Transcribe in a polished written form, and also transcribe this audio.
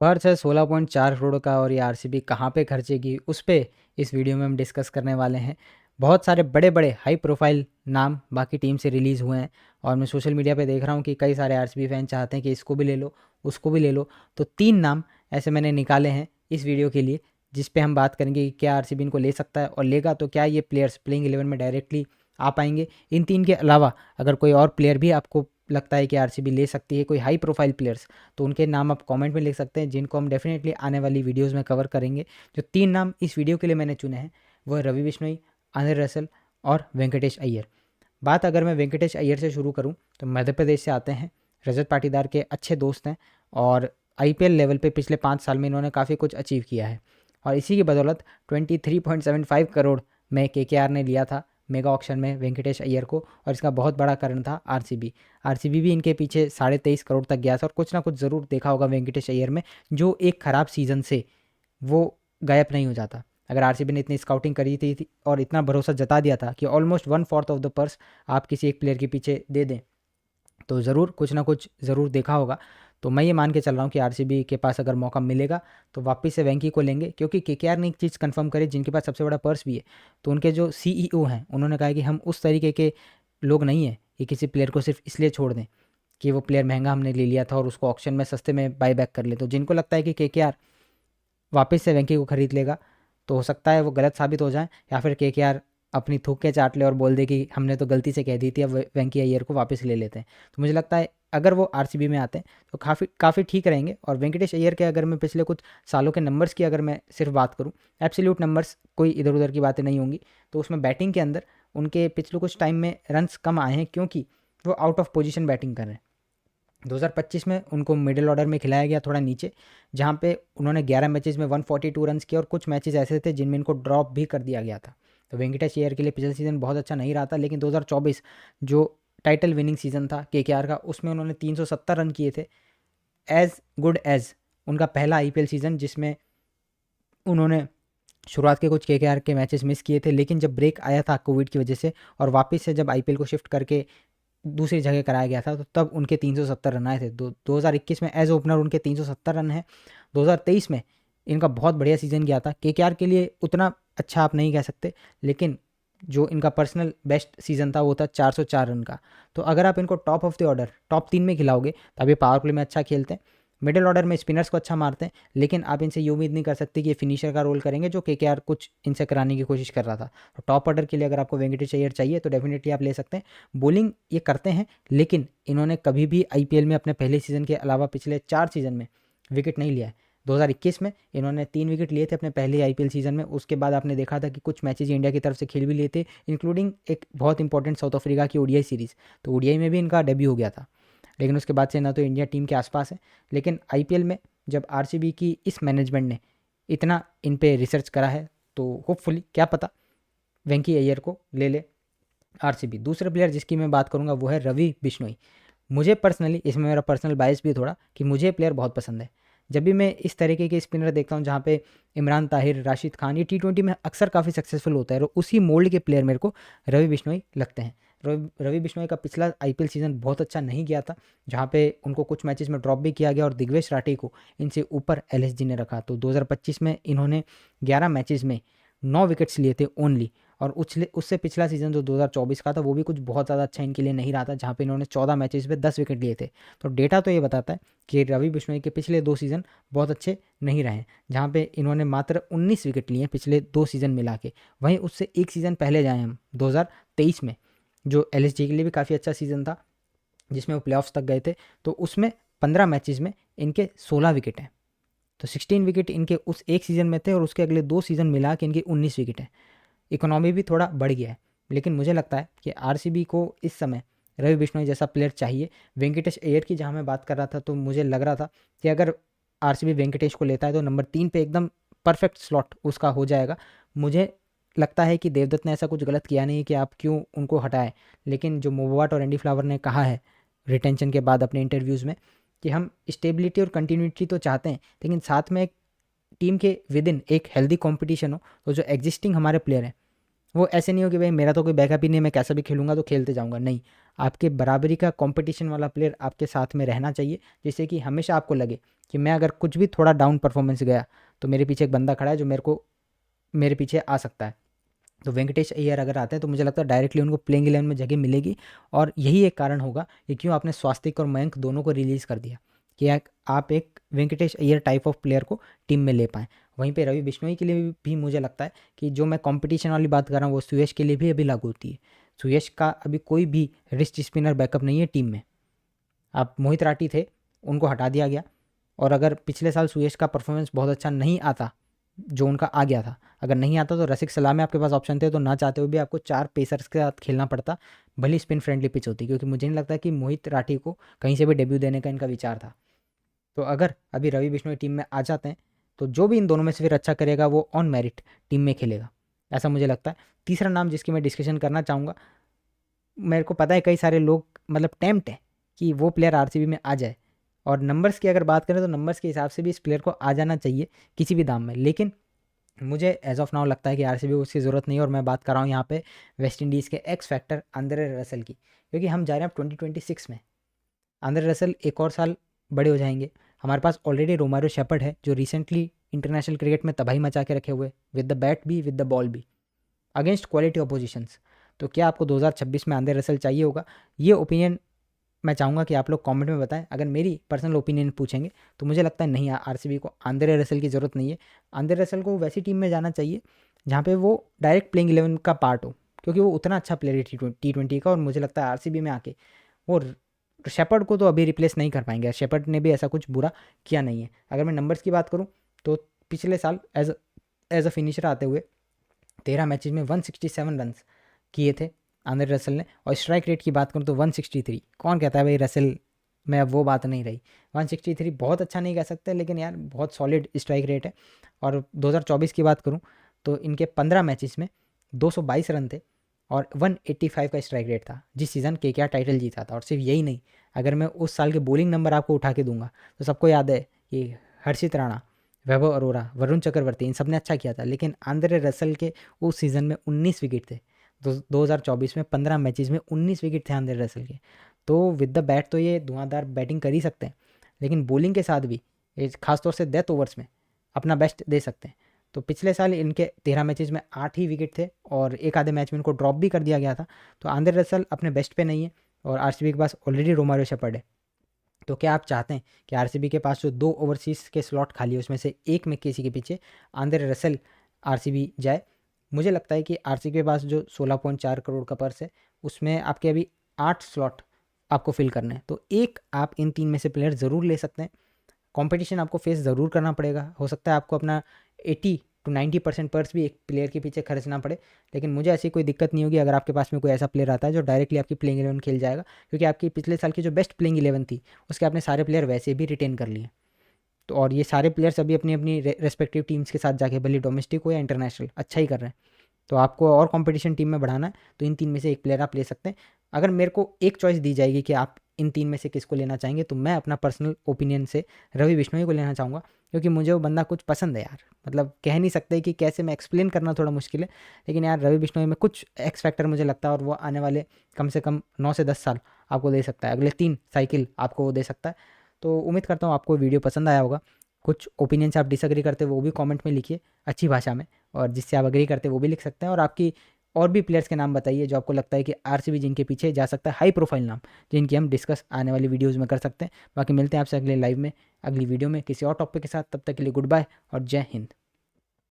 Purse है 16.4 करोड़ का और ये आरसीबी कहाँ पे खर्चेगी उस पे इस वीडियो में हम डिस्कस करने वाले हैं। बहुत सारे बड़े बड़े हाई प्रोफाइल नाम बाकी टीम से रिलीज़ हुए हैं और मैं सोशल मीडिया पे देख रहा हूँ कि कई सारे आरसीबी फैन चाहते हैं कि इसको भी ले लो, उसको भी ले लो। तो 3 नाम ऐसे मैंने निकाले हैं इस वीडियो के लिए, जिस पे हम बात करेंगे कि क्या आरसीबी इनको ले सकता है और लेगा तो क्या ये प्लेयर्स प्लेइंग 11 में डायरेक्टली आ पाएंगे। इन 3 के अलावा अगर कोई और प्लेयर भी आपको लगता है कि आरसीबी ले सकती है, कोई हाई प्रोफाइल प्लेयर्स, तो उनके नाम आप कमेंट में लिख सकते हैं, जिनको हम डेफिनेटली आने वाली वीडियोस में कवर करेंगे। जो 3 नाम इस वीडियो के लिए मैंने चुने हैं वह रवि बिश्नोई, आंद्रे रसल और वेंकटेश अय्यर। बात अगर मैं वेंकटेश अय्यर से शुरू करूं तो मध्य प्रदेश से आते हैं, रजत पाटीदार के अच्छे दोस्त हैं और आईपीएल लेवल पे पिछले 5 साल में इन्होंने काफ़ी कुछ अचीव किया है और इसी की बदौलत 23.75 करोड़ में केकेआर ने लिया था मेगा ऑक्शन में वेंकटेश अय्यर को, और इसका बहुत बड़ा कारण था आरसीबी। आरसीबी भी इनके पीछे 23.5 करोड़ तक गया था और कुछ ना कुछ ज़रूर देखा होगा वेंकटेश अय्यर में, जो एक ख़राब सीज़न से वो गायब नहीं हो जाता। अगर आरसीबी ने इतनी स्काउटिंग करी थी और इतना भरोसा जता दिया था कि ऑलमोस्ट 1/4 ऑफ द पर्स आप किसी एक प्लेयर के पीछे दे दें, तो ज़रूर कुछ ना कुछ ज़रूर देखा होगा। तो मैं ये मान के चल रहा हूँ कि आरसीबी के पास अगर मौका मिलेगा तो वापस से वेंकी को लेंगे, क्योंकि केकेआर ने एक चीज़ कंफर्म करी, जिनके पास सबसे बड़ा पर्स भी है। तो उनके जो सीईओ हैं उन्होंने कहा कि हम उस तरीके के लोग नहीं हैं कि किसी प्लेयर को सिर्फ इसलिए छोड़ दें कि वो प्लेयर महंगा हमने ले लिया था और उसको ऑक्शन में सस्ते में बाई बैक कर ले। तो जिनको लगता है कि केकेआर वापस से वेंकी को खरीद लेगा, तो हो सकता है वो गलत साबित हो जाए, या फिर केकेआर अपनी थूक के चाट ले और बोल दे कि हमने तो गलती से कह दी थी, अब वेंकी अय्यर को वापस ले लेते हैं। तो मुझे लगता है अगर वो आरसीबी में आते हैं तो काफ़ी काफ़ी ठीक रहेंगे। और वेंकटेश अय्यर के अगर मैं पिछले कुछ सालों के नंबर्स की अगर मैं सिर्फ बात करूँ, एब्सोल्यूट नंबर्स, कोई इधर उधर की बातें नहीं होंगी, तो उसमें बैटिंग के अंदर उनके पिछले कुछ टाइम में रन्स कम आए हैं, क्योंकि वो आउट ऑफ पोजीशन बैटिंग कर रहे हैं। 2025 में उनको मिडिल ऑर्डर में खिलाया गया थोड़ा नीचे, जहाँ पे उन्होंने 11 मैचेस में 142 रन्स किए और कुछ मैचेस ऐसे थे जिनमें इनको ड्रॉप भी कर दिया गया था। तो वेंकटेश अय्यर के लिए पिछले सीज़न बहुत अच्छा नहीं रहा था, लेकिन 2024 जो टाइटल विनिंग सीज़न था केकेआर का, उसमें उन्होंने 370 रन किए थे। एज गुड एज उनका पहला आईपीएल सीज़न, जिसमें उन्होंने शुरुआत के कुछ केकेआर के मैचेस मिस किए थे, लेकिन जब ब्रेक आया था कोविड की वजह से और वापस से जब आईपीएल को शिफ्ट करके दूसरी जगह कराया गया था, तो तब उनके 370 रन आए थे। 2021 में एज ओपनर उनके 370 रन हैं। 2023 में इनका बहुत बढ़िया सीजन गया था। केकेआर के लिए उतना अच्छा आप नहीं कह सकते, लेकिन जो इनका पर्सनल बेस्ट सीजन था वो था 404 रन का। तो अगर आप इनको top of the order top 3 में खिलाओगे तो अभी पावर प्ले में अच्छा खेलते हैं, मिडिल ऑर्डर में स्पिनर्स को अच्छा मारते हैं, लेकिन आप इनसे ये उम्मीद नहीं कर सकते कि ये फिनिशर का रोल करेंगे, जो केकेआर कुछ इनसे कराने की कोशिश कर रहा था। तो टॉप ऑर्डर के लिए अगर आपको वेंकटेश अय्यर चाहिए तो डेफिनेटली आप ले सकते हैं। बॉलिंग ये करते हैं, लेकिन इन्होंने कभी भी आईपीएल में अपने पहले सीजन के अलावा पिछले 4 सीजन में विकेट नहीं लिया है। 2021 में इन्होंने 3 विकेट लिए थे अपने पहले आईपीएल सीजन में। उसके बाद आपने देखा था कि कुछ मैचेज इंडिया की तरफ से खेल भी लिए थे, इंक्लूडिंग एक बहुत इंपॉर्टेंट साउथ अफ्रीका की ओडीआई सीरीज़। तो ओडीआई में भी इनका डेब्यू हो गया था, लेकिन उसके बाद से ना तो इंडिया टीम के आसपास है। लेकिन आईपीएल में जब आरसीबी की इस मैनेजमेंट ने इतना इन पे रिसर्च करा है, तो होपफुली क्या पता वेंकी अय्यर को ले ले आरसीबी। दूसरे प्लेयर जिसकी मैं बात करूंगा वो है रवि बिश्नोई। मुझे पर्सनली, इसमें मेरा पर्सनल बायस भी है थोड़ा, कि मुझे प्लेयर बहुत पसंद है। जब भी मैं इस तरीके के स्पिनर देखता हूँ जहाँ पे इमरान ताहिर, राशिद खान, ये टी20 में अक्सर काफ़ी सक्सेसफुल होता है, और उसी मोल्ड के प्लेयर मेरे को रवि बिश्नोई लगते हैं। रवि बिश्नोई का पिछला आईपीएल सीजन बहुत अच्छा नहीं गया था, जहाँ पे उनको कुछ मैचेस में ड्रॉप भी किया गया और दिग्वेश राठी को इनसे ऊपर एलएसजी ने रखा। तो 2025 में इन्होंने 11 मैचेस में 9 विकेट्स लिए थे ओनली, और उससे पिछला सीजन जो 2024 का था वो भी कुछ बहुत ज़्यादा अच्छा इनके लिए नहीं रहा था, जहाँ पे इन्होंने 14 मैचेस में 10 विकेट लिए थे। तो डेटा तो ये बताता है कि रवि बिश्नोई के पिछले 2 सीज़न बहुत अच्छे नहीं रहे, जहाँ पे इन्होंने मात्र 19 विकेट लिए पिछले 2 सीज़न मिला के। वहीं उससे एक सीज़न पहले जाए हम 2023 में, जो एलएसजी के लिए भी काफ़ी अच्छा सीज़न था, जिसमें वो प्लेऑफ्स तक गए थे। तो उसमें 15 मैचेस में इनके 16 विकेट हैं। तो 16 विकेट इनके उस एक सीज़न में थे, और उसके अगले 2 सीज़न मिला के इनकी 19 विकेट है। इकोनॉमी भी थोड़ा बढ़ गया है, लेकिन मुझे लगता है कि आरसीबी को इस समय रवि बिश्नोई जैसा प्लेयर चाहिए। वेंकटेश अय्यर की जहाँ मैं बात कर रहा था, तो मुझे लग रहा था कि अगर आरसीबी वेंकटेश को लेता है तो नंबर 3 पे एकदम परफेक्ट स्लॉट उसका हो जाएगा। मुझे लगता है कि देवदत्त ने ऐसा कुछ गलत किया नहीं कि आप क्यों उनको हटाएं, लेकिन जो मोवाट और एंडी फ्लावर ने कहा है रिटेंशन के बाद अपने इंटरव्यूज़ में, कि हम स्टेबिलिटी और कंटिन्यूटी तो चाहते हैं, लेकिन साथ में एक टीम के विद इन एक हेल्दी कॉम्पिटिशन हो। तो जो एग्जिस्टिंग हमारे प्लेयर हैं वो ऐसे नहीं हो कि भाई मेरा तो कोई बैकअप ही नहीं है, मैं कैसा भी खेलूंगा तो खेलते जाऊंगा, नहीं। आपके बराबरी का कंपटीशन वाला प्लेयर आपके साथ में रहना चाहिए, जिससे कि हमेशा आपको लगे कि मैं अगर कुछ भी थोड़ा डाउन परफॉर्मेंस गया तो मेरे पीछे एक बंदा खड़ा है जो मेरे पीछे आ सकता है। तो वेंकटेश अय्यर अगर आते हैं तो मुझे लगता है डायरेक्टली उनको प्लेइंग 11 में जगह मिलेगी, और यही एक कारण होगा कि क्यों आपने स्वास्तिक और मयंक दोनों को रिलीज़ कर दिया, कि आप एक Venkatesh Iyer type of player को टीम में ले पाएँ। वहीं पे रवि बिश्नोई के लिए भी मुझे लगता है कि जो मैं कंपटीशन वाली बात कर रहा हूँ वो सुयश के लिए भी अभी लागू होती है। सुयश का अभी कोई भी रिस्ट स्पिनर बैकअप नहीं है टीम में। आप मोहित राठी थे, उनको हटा दिया गया, और अगर पिछले साल सुयश का परफॉर्मेंस बहुत अच्छा नहीं आता जो उनका आ गया था, अगर नहीं आता तो रसिक सलामी आपके पास ऑप्शन थे, तो ना चाहते हुए भी आपको 4 पेसर्स के साथ खेलना पड़ता, भली स्पिन फ्रेंडली पिच होती, क्योंकि मुझे नहीं लगता कि मोहित राठी को कहीं से भी डेब्यू देने का इनका विचार था। तो अगर अभी रवि बिश्नोई टीम में आ जाते हैं तो जो भी इन दोनों में से फिर अच्छा करेगा वो ऑन मेरिट टीम में खेलेगा, ऐसा मुझे लगता है। तीसरा नाम जिसकी मैं डिस्कशन करना चाहूँगा, मेरे को पता है कई सारे लोग मतलब टेम्प्ट है कि वो प्लेयर आरसीबी में आ जाए, और नंबर्स की अगर बात करें तो नंबर्स के हिसाब से भी इस प्लेयर को आ जाना चाहिए किसी भी दाम में, लेकिन मुझे एज ऑफ नाउ लगता है कि आरसीबी को उसकी ज़रूरत नहीं है। और मैं बात कर रहा हूँ यहाँ पे वेस्ट इंडीज़ के एक्स फैक्टर आंद्रे रसल की, क्योंकि हम जा रहे हैं अब 2026 में। आंद्रे रसल एक और साल बड़े हो जाएंगे। हमारे पास ऑलरेडी रोमारियो शेपर्ड है जो रिसेंटली इंटरनेशनल क्रिकेट में तबाही मचा के रखे हुए, विद द बैट भी विद द बॉल भी, अगेंस्ट क्वालिटी अपोजिशंस। तो क्या आपको 2026 में आंद्रे रसल चाहिए होगा? ये ओपिनियन मैं चाहूँगा कि आप लोग कमेंट में बताएं। अगर मेरी पर्सनल ओपिनियन पूछेंगे तो मुझे लगता है नहीं, आरसीबी को आंद्रे रसल की ज़रूरत नहीं है। आंद्रे रसल को वैसी टीम में जाना चाहिए जहाँ पे वो डायरेक्ट प्लेइंग 11 का पार्ट हो, क्योंकि वो उतना अच्छा प्लेयर है T20 का, और मुझे लगता है आरसीबी में आके वो शेपर्ड को तो अभी रिप्लेस नहीं कर पाएंगे। शेपर्ड ने भी ऐसा कुछ बुरा किया नहीं है। अगर मैं नंबर्स की बात करूँ तो पिछले साल एज अ फिनिशर आते हुए 13 मैचेज में 167 रन किए थे आंद्रे रसल ने, और स्ट्राइक रेट की बात करूँ तो 163। कौन कहता है भाई रसल में अब वो बात नहीं रही। 163 बहुत अच्छा नहीं कह सकते, लेकिन यार बहुत सॉलिड स्ट्राइक रेट है। और 2024 की बात करूँ तो इनके 15 मैचेस में 222 रन थे और 185 का स्ट्राइक रेट था, जिस सीज़न केकेआर टाइटल जीता था। और सिर्फ यही नहीं, अगर मैं उस साल के बॉलिंग नंबर आपको उठा के दूंगा तो सबको याद है कि हर्षित राणा, वैभव अरोरा, वरुण चक्रवर्ती, इन सब ने अच्छा किया था, लेकिन आंद्रे रसल के उस सीज़न में 19 विकेट थे। 2024 में 15 मैचेस में 19 विकेट थे आंद्रे रसल के। तो विद द बैट तो ये धुआंधार बैटिंग कर ही सकते हैं, लेकिन बॉलिंग के साथ भी खासतौर से डेथ ओवर्स में अपना बेस्ट दे सकते हैं। तो पिछले साल इनके 13 मैचेस में 8 ही विकेट थे, और एक आधे मैच में इनको ड्रॉप भी कर दिया गया था। तो आंद्रे रसल अपने बेस्ट पे नहीं है, और आरसीबी के पास ऑलरेडी रोमारियो शेपर्ड है। तो क्या आप चाहते हैं कि आरसीबी के पास जो 2 ओवरसीज़ के स्लॉट खाली है उसमें से एक में किसी के पीछे आंद्रे रसल आरसीबी जाए? मुझे लगता है कि आरसीबी के पास जो 16.4 करोड़ का पर्स है उसमें आपके अभी 8 स्लॉट आपको फिल करने हैं, तो एक आप इन 3 में से प्लेयर ज़रूर ले सकते हैं। कंपटीशन आपको फेस ज़रूर करना पड़ेगा, हो सकता है आपको अपना 80 to 90% पर्स भी एक प्लेयर के पीछे खर्चना पड़े, लेकिन मुझे ऐसी कोई दिक्कत नहीं होगी अगर आपके पास में कोई ऐसा प्लेयर आता है जो डायरेक्टली आपकी प्लेइंग 11 खेल जाएगा, क्योंकि आपकी पिछले साल की जो बेस्ट प्लेइंग 11 थी उसके आपने सारे प्लेयर वैसे भी रिटेन कर लिए। तो और ये सारे प्लेयर्स अभी अपनी अपनी रेस्पेक्टिव टीम्स के साथ जाके भले डोमेस्टिक हो या इंटरनेशनल अच्छा ही कर रहे हैं। तो आपको और कंपटीशन टीम में बढ़ाना है तो इन 3 में से एक प्लेयर आप ले सकते हैं। अगर मेरे को एक चॉइस दी जाएगी कि आप इन 3 में से किसको लेना चाहेंगे, तो मैं अपना पर्सनल ओपिनियन से रवि बिश्नोई को लेना चाहूँगा, क्योंकि मुझे वो बंदा कुछ पसंद है यार। मतलब कह नहीं सकते कि कैसे, मैं एक्सप्लेन करना थोड़ा मुश्किल है, लेकिन यार रवि बिश्नोई में कुछ एक्स फैक्टर मुझे लगता है, और वो आने वाले कम से कम 9 से 10 साल आपको दे सकता है, अगले 3 साइकिल आपको वो दे सकता है। तो उम्मीद करता हूँ आपको वीडियो पसंद आया होगा। कुछ ओपिनियन से आप डिसएग्री करते वो भी कमेंट में लिखिए अच्छी भाषा में, और जिससे आप एग्री करते वो भी लिख सकते हैं। और आपकी और भी प्लेयर्स के नाम बताइए जो आपको लगता है कि आरसीबी जिनके पीछे जा सकता है, हाई प्रोफाइल नाम जिनकी हम डिस्कस आने वाली वीडियोज़ में कर सकते हैं। बाकी मिलते हैं आपसे अगले लाइव में, अगली वीडियो में किसी और टॉपिक के साथ। तब तक के लिए गुड बाय और जय हिंद।